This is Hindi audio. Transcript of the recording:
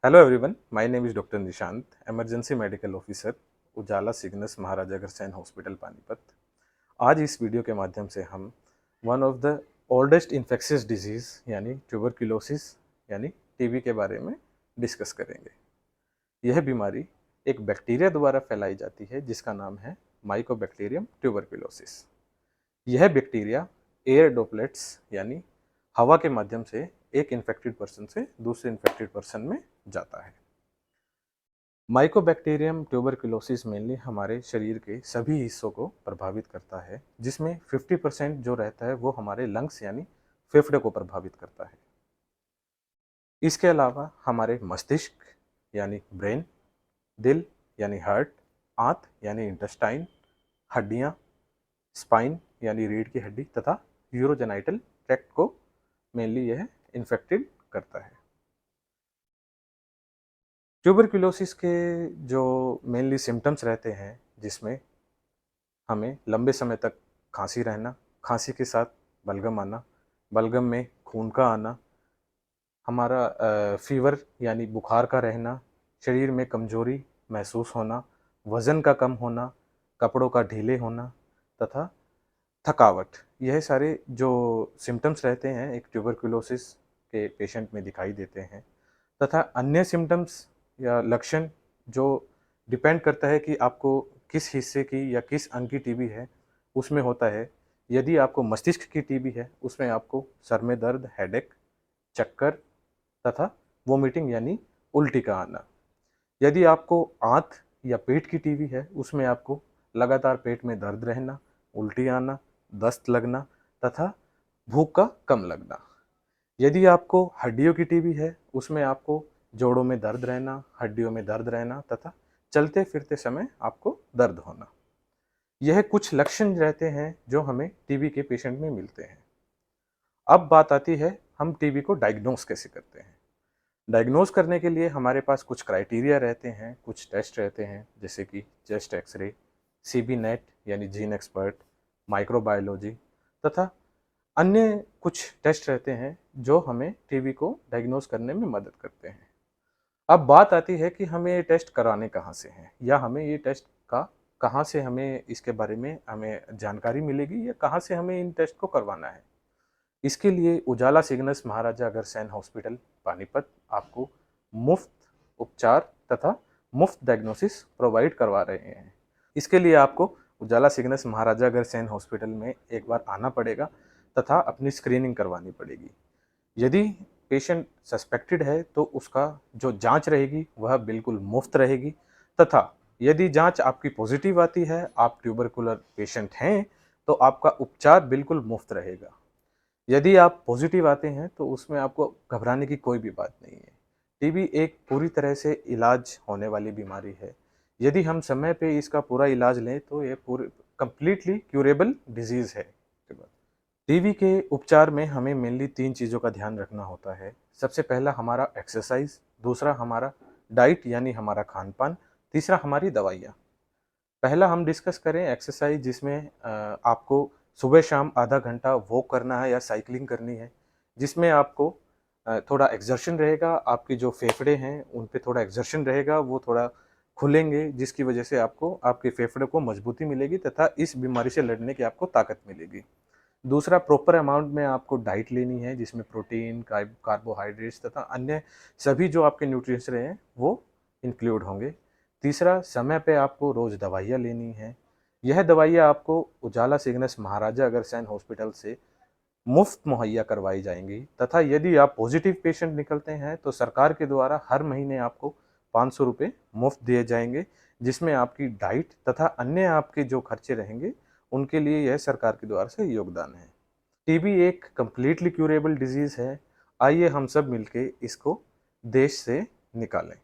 Hello everyone, my name is doctor Nishant, emergency medical officer, Ujala Cygnus Maharaja Agrasen hospital Panipat. आज इस वीडियो के माध्यम से हम one of the oldest infectious disease यानी ट्यूबरक्यूलोसिस यानी टीबी के बारे में डिस्कस करेंगे। यह बीमारी एक बैक्टीरिया द्वारा फैलाई जाती है जिसका नाम है माइकोबैक्टीरियम ट्यूबरक्यूलोसिस। यह बैक्टीरिया एयर ड्रॉपलेट्स यानी हवा के माध्यम से एक इन्फेक्टेड पर्सन से दूसरे इन्फेक्टेड पर्सन में जाता है। माइकोबैक्टीरियम ट्यूबरक्यूलोसिस मेनली हमारे शरीर के सभी हिस्सों को प्रभावित करता है, जिसमें 50% जो रहता है वो हमारे लंग्स यानी फेफड़े को प्रभावित करता है। इसके अलावा हमारे मस्तिष्क यानी ब्रेन, दिल यानी हार्ट, आंत यानी इंटेस्टाइन, हड्डियां, स्पाइन यानी रीढ़ की हड्डी तथा यूरोजेनाइटल ट्रैक्ट को मेनली यह इन्फेक्टेड करता है। ट्यूबरक्यूलोसिस के जो मेनली सिम्टम्स रहते हैं, जिसमें हमें लंबे समय तक खांसी रहना, खांसी के साथ बलगम आना, बलगम में खून का आना, हमारा फीवर यानी बुखार का रहना, शरीर में कमजोरी महसूस होना, वज़न का कम होना, कपड़ों का ढीले होना तथा थकावट, यह सारे जो सिम्टम्स रहते हैं एक ट्यूबरक्यूलोसिस के पेशेंट में दिखाई देते हैं। तथा अन्य सिम्टम्स या लक्षण जो डिपेंड करता है कि आपको किस हिस्से की या किस अंग की टीबी है, उसमें होता है। यदि आपको मस्तिष्क की टीबी है, उसमें आपको सर में दर्द, हेडेक, चक्कर तथा वोमिटिंग यानी उल्टी का आना। यदि आपको आंत या पेट की टीबी है, उसमें आपको लगातार पेट में दर्द रहना, उल्टी आना, दस्त लगना तथा भूख का कम लगना। यदि आपको हड्डियों की टीबी है, उसमें आपको जोड़ों में दर्द रहना, हड्डियों में दर्द रहना तथा चलते फिरते समय आपको दर्द होना। यह कुछ लक्षण रहते हैं जो हमें टीबी के पेशेंट में मिलते हैं। अब बात आती है हम टीबी को डायग्नोस कैसे करते हैं। डायग्नोस करने के लिए हमारे पास कुछ क्राइटेरिया रहते हैं, कुछ टेस्ट रहते हैं, जैसे कि चेस्ट एक्सरे, सीबी नेट यानी जीन एक्सपर्ट, माइक्रोबायोलॉजी तथा अन्य कुछ टेस्ट रहते हैं जो हमें टीबी को डायग्नोस करने में मदद करते हैं। अब बात आती है कि हमें ये टेस्ट कराने कहाँ से हैं, या हमें ये टेस्ट का कहाँ से हमें इसके बारे में हमें जानकारी मिलेगी, या कहाँ से हमें इन टेस्ट को करवाना है। इसके लिए उजाला सिग्नस महाराजा अग्रसेन हॉस्पिटल पानीपत आपको मुफ्त उपचार तथा मुफ्त डायग्नोसिस प्रोवाइड करवा रहे हैं। इसके लिए आपको उजाला सिग्नस महाराजा अग्रसेन हॉस्पिटल में एक बार आना पड़ेगा तथा अपनी स्क्रीनिंग करवानी पड़ेगी। यदि पेशेंट सस्पेक्टेड है तो उसका जो जांच रहेगी वह बिल्कुल मुफ्त रहेगी, तथा यदि जांच आपकी पॉजिटिव आती है, आप ट्यूबरकुलर पेशेंट हैं, तो आपका उपचार बिल्कुल मुफ्त रहेगा। यदि आप पॉजिटिव आते हैं तो उसमें आपको घबराने की कोई भी बात नहीं है। टीबी एक पूरी तरह से इलाज होने वाली बीमारी है। यदि हम समय पे इसका पूरा इलाज लें तो ये पूरी कंप्लीटली क्यूरेबल डिजीज़ है। टीबी के उपचार में हमें मेनली 3 चीज़ों का ध्यान रखना होता है। सबसे पहला हमारा एक्सरसाइज, दूसरा हमारा डाइट यानी हमारा खान-पान, तीसरा हमारी दवाइयाँ। पहला हम डिस्कस करें एक्सरसाइज, जिसमें आपको सुबह शाम आधा घंटा वॉक करना है या साइकिलिंग करनी है, जिसमें आपको थोड़ा एक्सर्शन रहेगा, आपके जो फेफड़े हैं उन पे थोड़ा एक्सर्शन रहेगा, वो थोड़ा खुलेंगे, जिसकी वजह से आपको आपके फेफड़े को मजबूती मिलेगी तथा इस बीमारी से लड़ने की आपको ताकत मिलेगी। दूसरा, प्रॉपर अमाउंट में आपको डाइट लेनी है, जिसमें प्रोटीन, कार्बोहाइड्रेट्स तथा अन्य सभी जो आपके न्यूट्रिएंट्स रहे हैं वो इंक्लूड होंगे। तीसरा, समय पे आपको रोज़ दवाइयाँ लेनी हैं। यह दवाइयाँ आपको उजाला सिग्नस महाराजा अग्रसेन हॉस्पिटल से मुफ्त मुहैया करवाई जाएंगी, तथा यदि आप पॉजिटिव पेशेंट निकलते हैं तो सरकार के द्वारा हर महीने आपको 500 रुपये मुफ्त दिए जाएंगे, जिसमें आपकी डाइट तथा अन्य आपके जो खर्चे रहेंगे उनके लिए यह सरकार के द्वारा से योगदान है। टीबी एक कंप्लीटली क्यूरेबल डिजीज़ है। आइए हम सब मिलके इसको देश से निकालें।